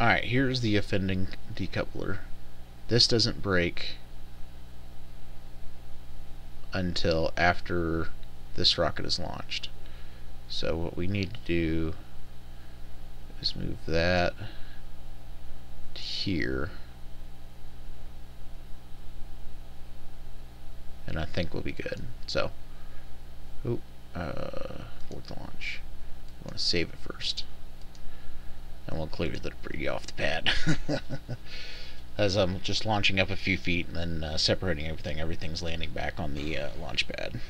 Alright, here's the offending decoupler. This doesn't break until after this rocket is launched. So what we need to do is move that to here, and I think we'll be good. So, fourth launch. I want to save it first, and we'll clear the debris off the pad. As I'm just launching up a few feet and then separating everything. Everything's landing back on the launch pad.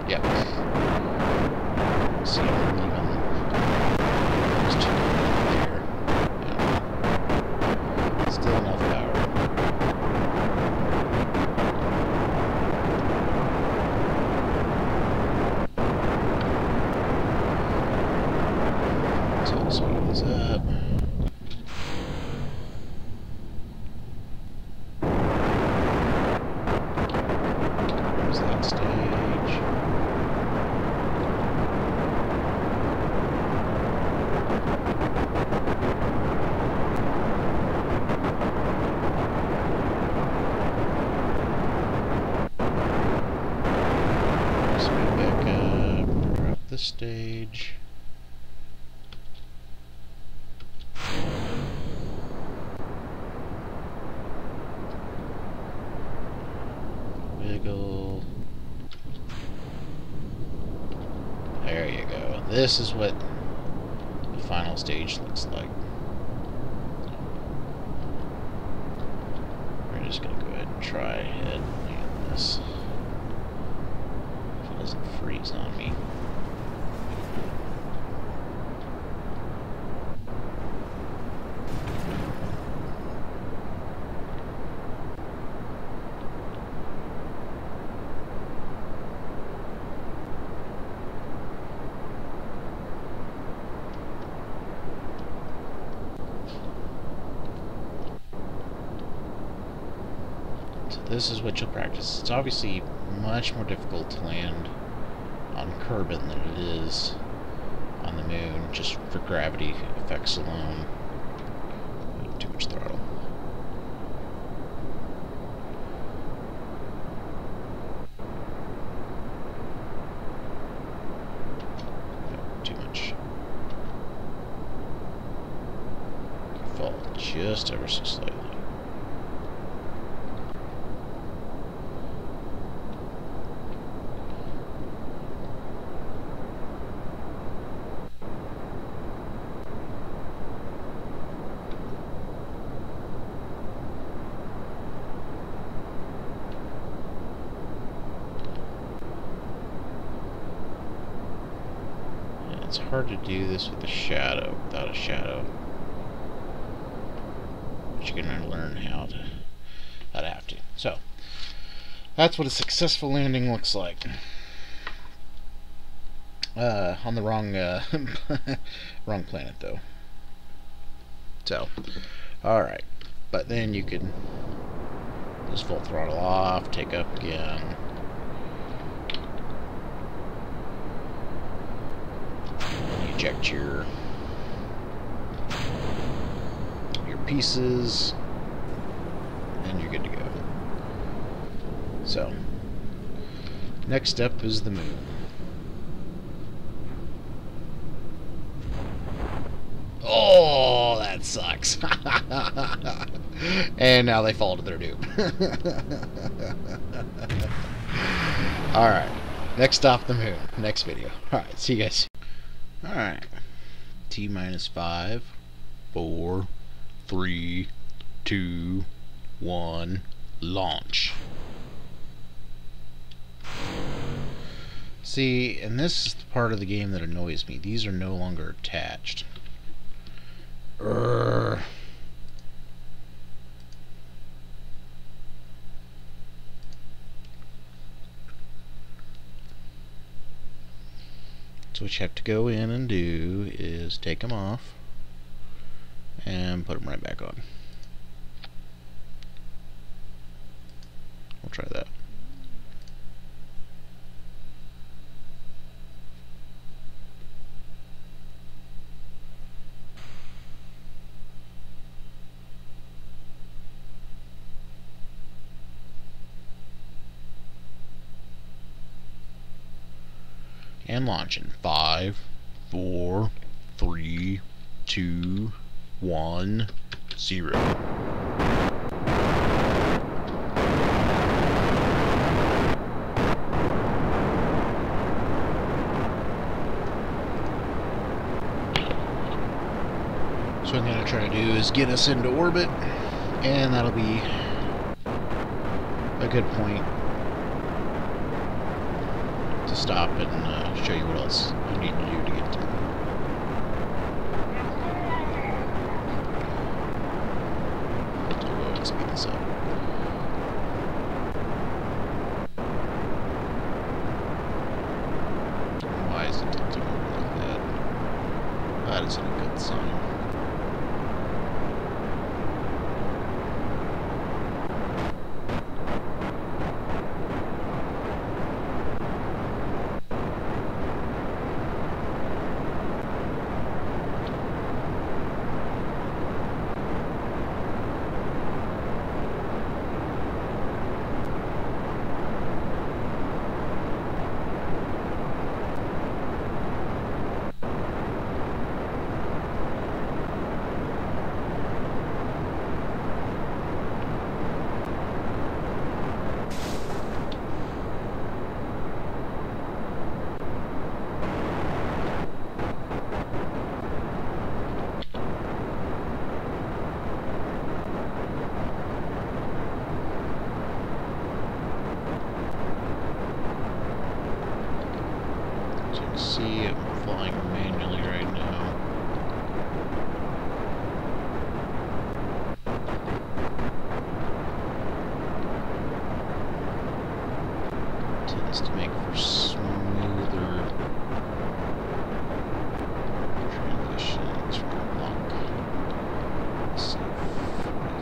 Yep. See, I'm leaving those two there. Yeah. Still enough power. So speed this up. There's that stage. Speed back up. Drop the stage. Wiggle. There you go. This is what the final stage looks like. We're just gonna go ahead and try and land this. If it doesn't freeze on me. This is what you'll practice. It's obviously much more difficult to land on Kerbal than it is on the moon, just for gravity effects alone. Too much throttle. No, too much. Fall just ever so slightly. It's hard to do this with a shadow, without a shadow. But you're gonna learn how to have to. So that's what a successful landing looks like. On the wrong wrong planet though. So alright. But then you can just full throttle off, take up again. Eject your pieces, and you're good to go. So, next step is the moon. Oh, that sucks. And now they fall to their doom. Alright, next stop the moon. Next video. Alright, see you guys. Alright. T-5, 4, 3, 2, 1, launch. See, and this is the part of the game that annoys me. These are no longer attached. Urgh. So what you have to go in and do is take them off and put them right back on. We'll try that. And launch in 5, 4, 3, 2, 1, 0. So what I'm going to try to do is get us into orbit, and that'll be a good point to stop and show you what else you need to do to get to. So we'll go ahead and speed this up. Why is it tilting over like that? That isn't a good sign. See, I'm flying manually right now. Tends to make for smoother transitions from block. Let's see, 45.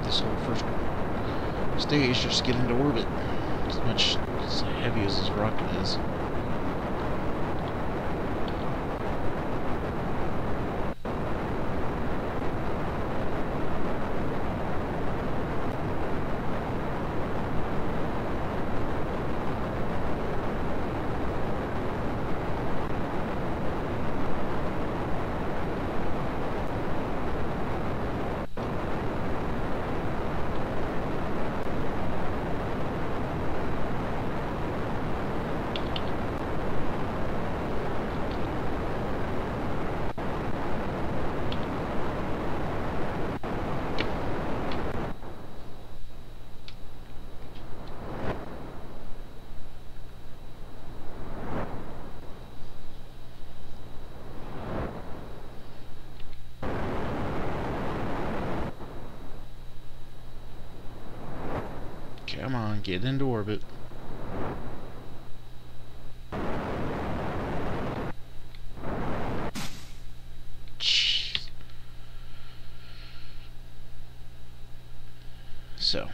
This whole first stage just to get into orbit. As much as heavy as this rocket is. Come on, get into orbit. Jeez. So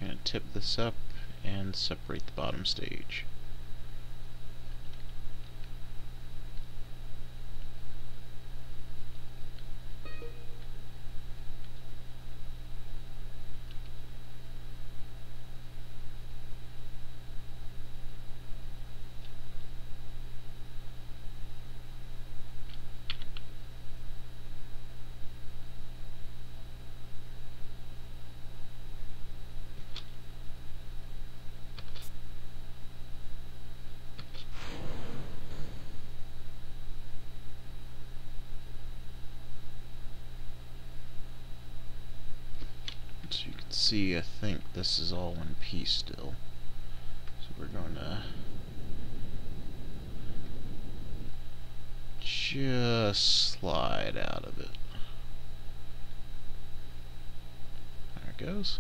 I'm going to tip this up and separate the bottom stage. So you can see, I think this is all one piece still. So we're going to just slide out of it. There it goes.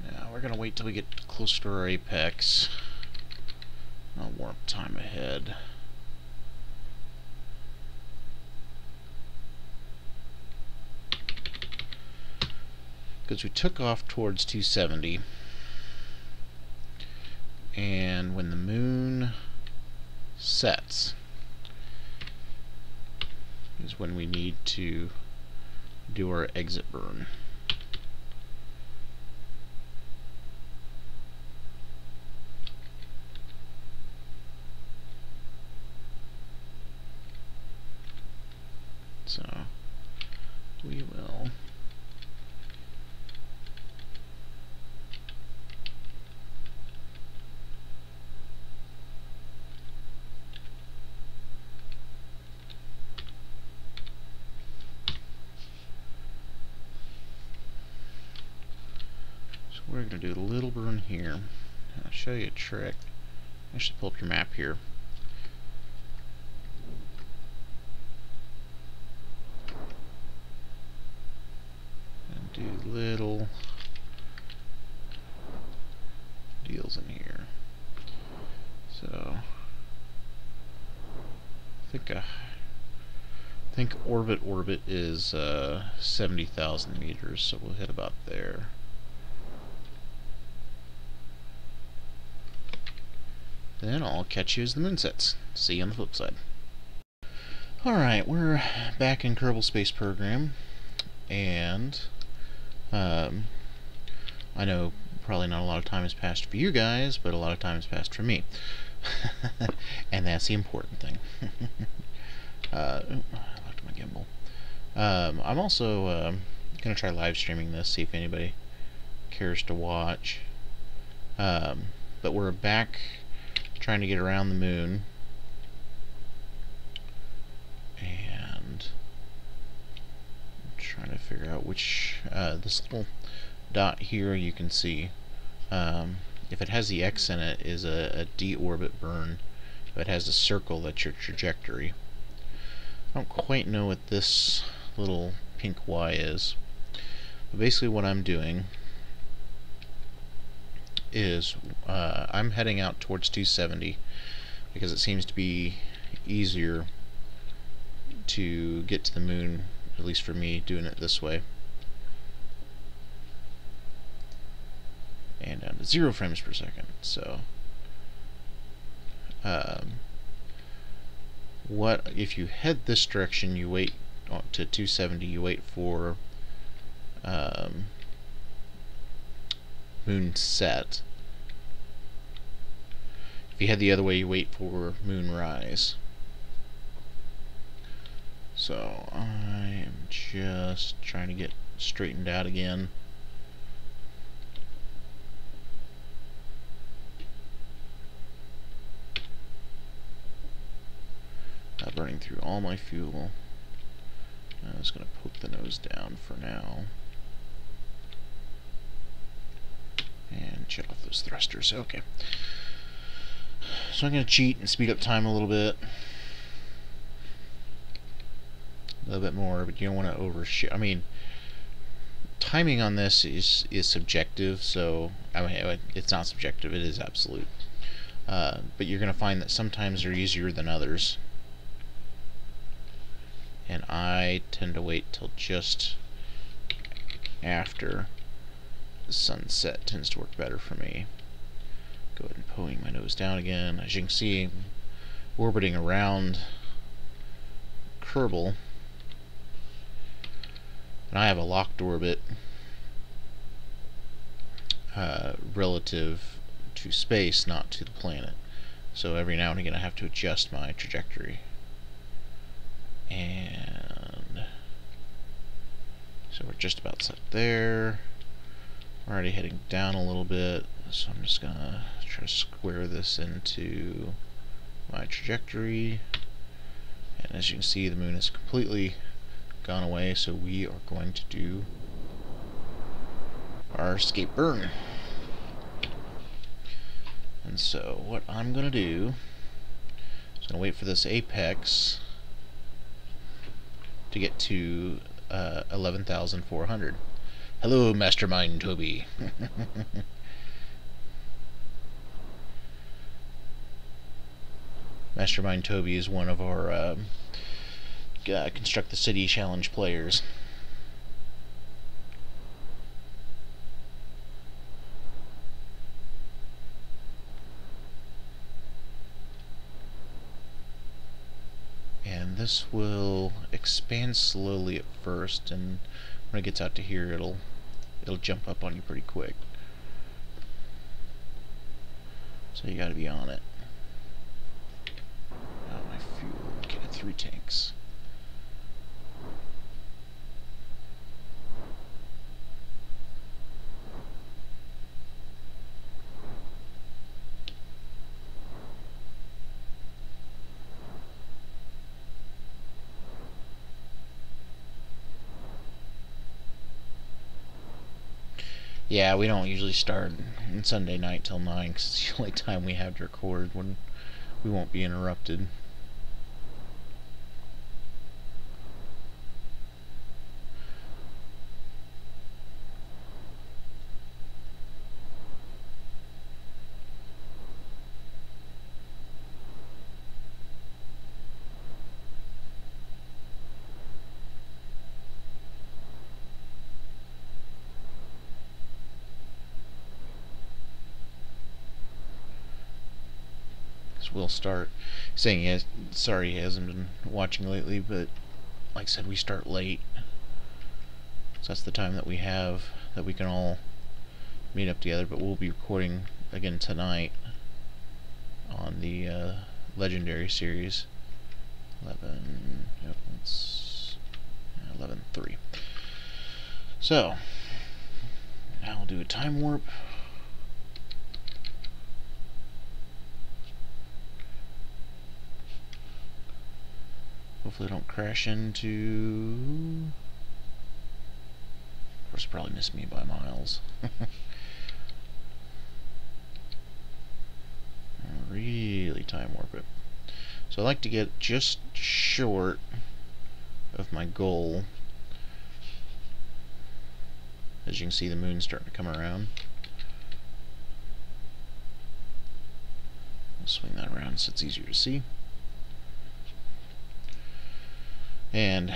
Now we're going to wait till we get closer to our apex. I'll warp time ahead. Because we took off towards 270, and when the moon sets is when we need to do our exit burn. So we will we're going to do a little burn here. I'll show you a trick. I should pull up your map here. And do little deals in here. So I think orbit is 70,000 meters, so we'll hit about there. Then I'll catch you as the moon sets. See you on the flip side. Alright, we're back in Kerbal Space Program, and I know probably not a lot of time has passed for you guys, but a lot of time has passed for me. And that's the important thing. I locked my gimbal. I'm also going to try live streaming this, see if anybody cares to watch. But we're back trying to get around the moon, and I'm trying to figure out which this little dot here you can see, if it has the X in it, is a deorbit burn. If it has a circle, that's your trajectory. I don't quite know what this little pink Y is, but basically what I'm doing is I'm heading out towards 270 because it seems to be easier to get to the moon, at least for me, doing it this way. And down to 0 frames per second. So what if you head this direction, you wait to 270, you wait for moon set. If you head the other way, you wait for moon rise. So I am just trying to get straightened out again. Burning through all my fuel. I'm just going to poke the nose down for now. And shut off those thrusters. Okay. So I'm going to cheat and speed up time a little bit. A little bit more, but you don't want to overshoot. I mean, timing on this is subjective, so I mean, it's not subjective, it is absolute. But you're going to find that sometimes they're easier than others. And I tend to wait till just after sunset tends to work better for me. Go ahead and pulling my nose down again. As you can see, orbiting around Kerbal, and I have a locked orbit relative to space, not to the planet. So every now and again I have to adjust my trajectory. And so we're just about set there. We're already heading down a little bit, so I'm just gonna try to square this into my trajectory. And as you can see, the moon has completely gone away, so we are going to do our escape burn. And so what I'm gonna do is gonna wait for this apex to get to 11,400. Hello, Mastermind Toby. Mastermind Toby is one of our Construct the City Challenge players. And this will expand slowly at first, and when it gets out to here, it'll jump up on you pretty quick. So you got to be on it. Oh, my fuel. Get it 3 tanks. Yeah, we don't usually start on Sunday night till 9 because it's the only time we have to record when we won't be interrupted. We'll start saying sorry he hasn't been watching lately, but like I said, we start late, so that's the time that we have that we can all meet up together. But we'll be recording again tonight on the Legendary series 11.3. So now we'll do a time warp. Hopefully I don't crash into... Of course, probably missed me by miles. Really time warp it. So I like to get just short of my goal. As you can see, the moon's starting to come around. I'll swing that around so it's easier to see. And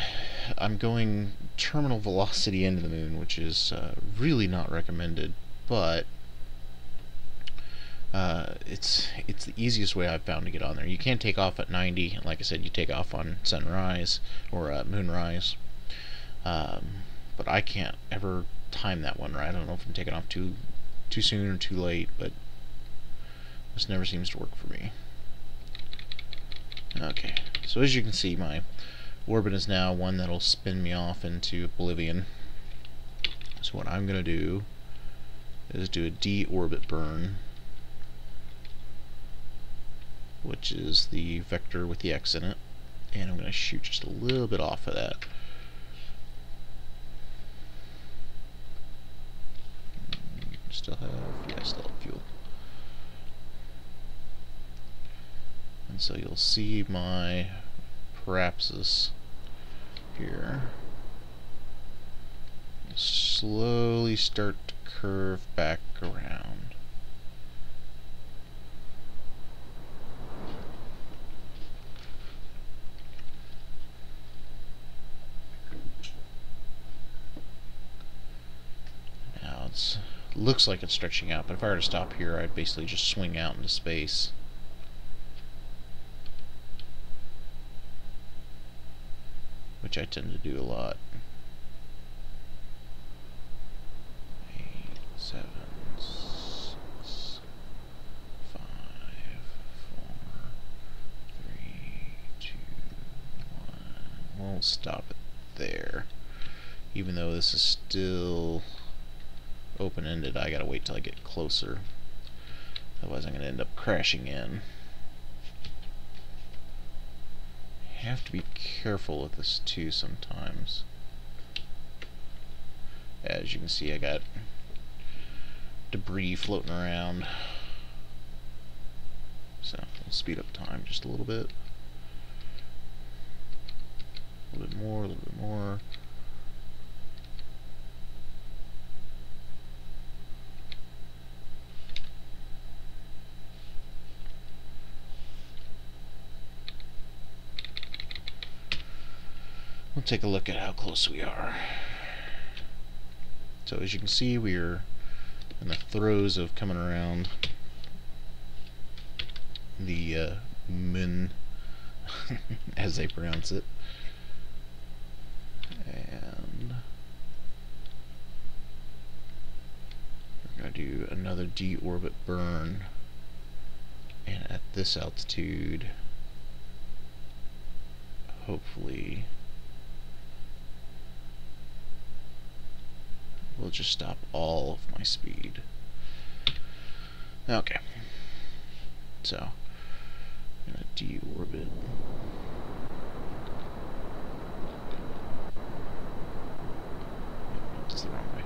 I'm going terminal velocity into the moon, which is really not recommended, but it's the easiest way I've found to get on there. You can't take off at 90, and like I said, you take off on sunrise or moonrise, but I can't ever time that one right. I don't know if I'm taking off too soon or too late, but this never seems to work for me. Okay, so as you can see, my orbit is now one that'll spin me off into oblivion. So what I'm going to do is do a deorbit burn, which is the vector with the X in it, and I'm going to shoot just a little bit off of that. Still have fuel. And so you'll see my parapsis here. slowly start to curve back around. Now it looks like it's stretching out, but if I were to stop here, I'd basically just swing out into space. Which I tend to do a lot. 8, 7, 6, 5, 4, 3, 2, 1. We'll stop it there. Even though this is still open-ended, I gotta wait till I get closer. Otherwise I'm gonna end up crashing in. Have to be careful with this too sometimes. As you can see, I got debris floating around. So we'll speed up time just a little bit. A little bit more, a little bit more. We'll take a look at how close we are. So as you can see, we're in the throes of coming around the moon, as they pronounce it. And we're going to do another deorbit burn. And at this altitude, hopefully we'll just stop all of my speed. Okay. So, I'm going to deorbit. That's the wrong way.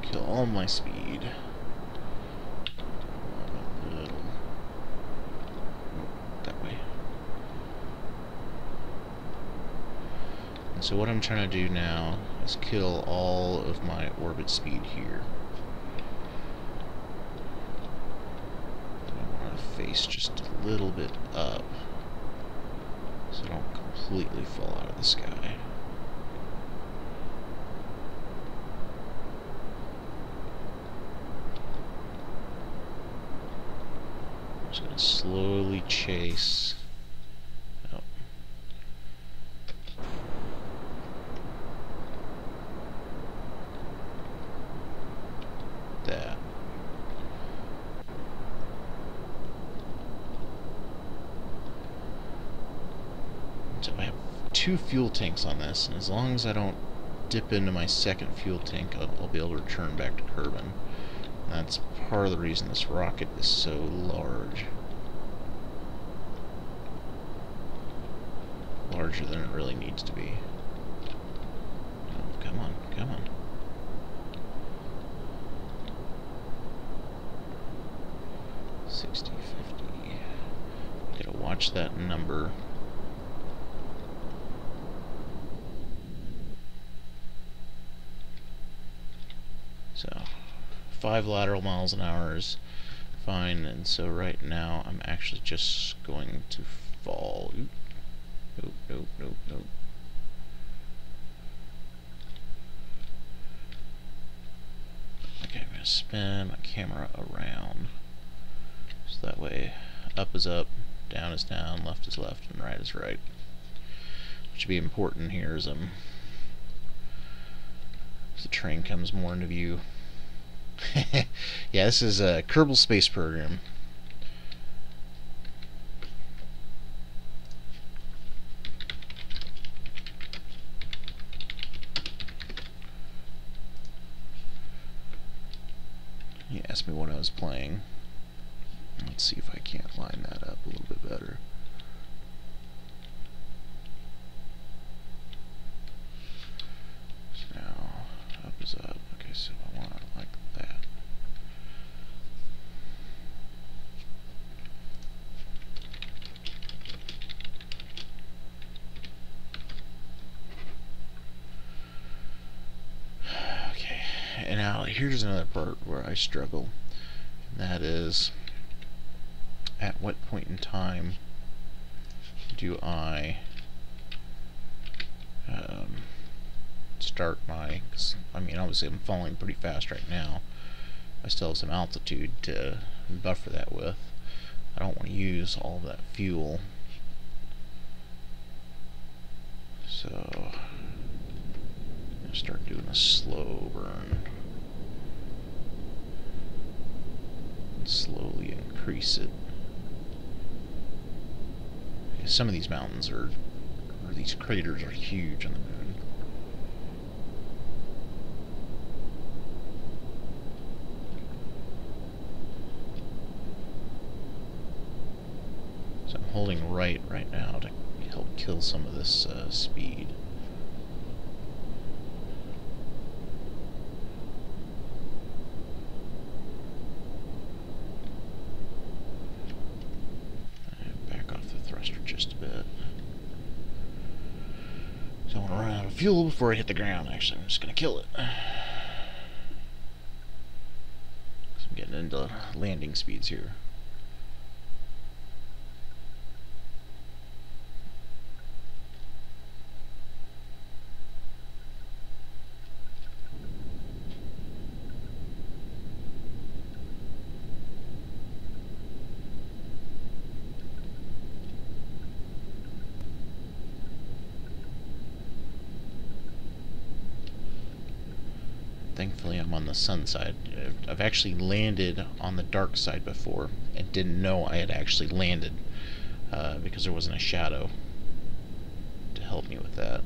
Kill all my speed. So what I'm trying to do now is kill all of my orbit speed here. I want to face just a little bit up so I don't completely fall out of the sky. I'm just going to slowly chase. So I have 2 fuel tanks on this, and as long as I don't dip into my second fuel tank, I'll be able to return back to Kerbin. That's part of the reason this rocket is so large. Larger than it really needs to be. Oh, come on, come on. $60, $50. Gotta watch that number. So, 5 lateral miles an hour is fine, and so right now I'm actually just going to fall. Oop. Nope, nope, nope, nope. Okay, I'm going to spin my camera around. So that way, up is up, down is down, left is left, and right is right. Which would be important here as the train comes more into view. Yeah, this is a Kerbal Space Program. He asked me what I was playing. Let's see if I can't line that up a little bit better. So now, up is up. Okay, so I want it like that. here's another part where I struggle. And that is, at what point in time do I start my... 'cause, I mean, obviously I'm falling pretty fast right now. I still have some altitude to buffer that with. I don't want to use all of that fuel. So I'm gonna start doing a slow burn. And slowly increase it. Some of these mountains are, or these craters are huge on the moon. So I'm holding right now to help kill some of this speed. Back off the thruster just a bit. So I want to run out of fuel before I hit the ground. Actually, I'm just going to kill it. I'm getting into landing speeds here. Thankfully, I'm on the sun side. I've actually landed on the dark side before and didn't know I had actually landed because there wasn't a shadow to help me with that.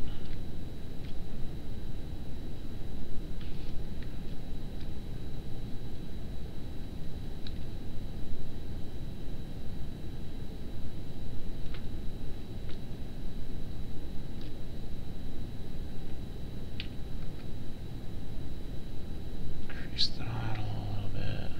Increase the throttle a little bit.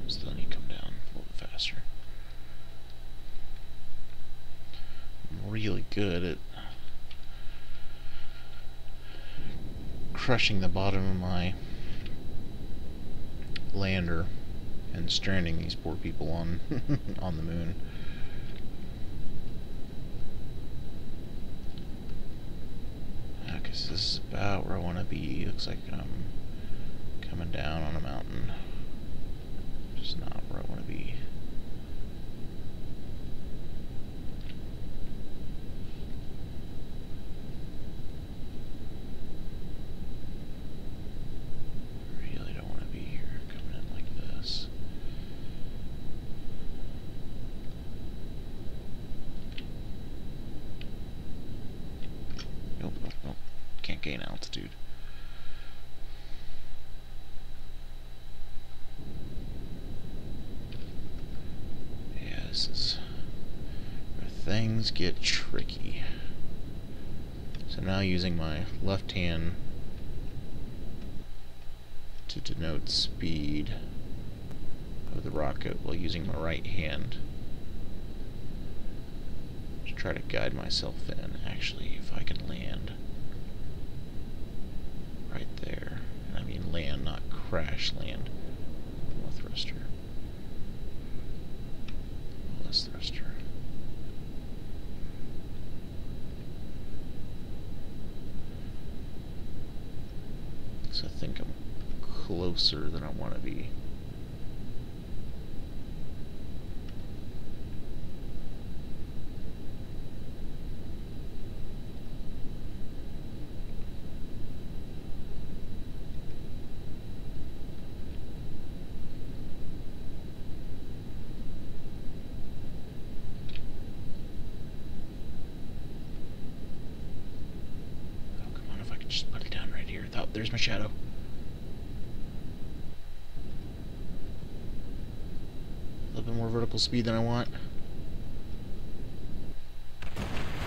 Still need to come down a little bit faster. I'm really good at crushing the bottom of my lander and stranding these poor people on on the moon. Because this is about where I want to be. Looks like I'm coming down on a mountain. Just not where I want to be. Really don't want to be here, coming in like this. Nope, nope, nope. Can't gain altitude. This is where things get tricky. So now using my left hand to denote speed of the rocket while using my right hand to try to guide myself in. Actually, if I can land right there, and I mean land, not crash land. More thruster. Less thruster. So I think I'm closer than I want to be. Just put it down right here. Oh, there's my shadow. more vertical speed than I want.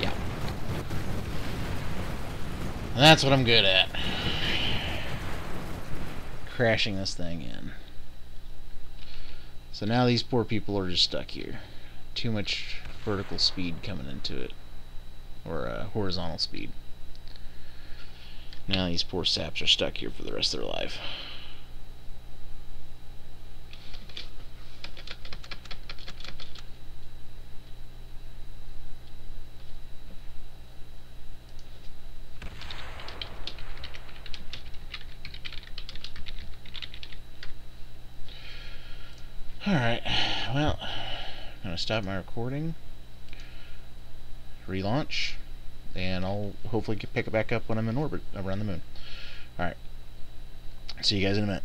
Yeah. And that's what I'm good at. Crashing this thing in. So now these poor people are just stuck here. Too much vertical speed coming into it. Or horizontal speed. Now these poor saps are stuck here for the rest of their life. Alright, well, I'm going to stop my recording, relaunch, and I'll hopefully pick it back up when I'm in orbit around the moon. Alright, see you guys in a minute.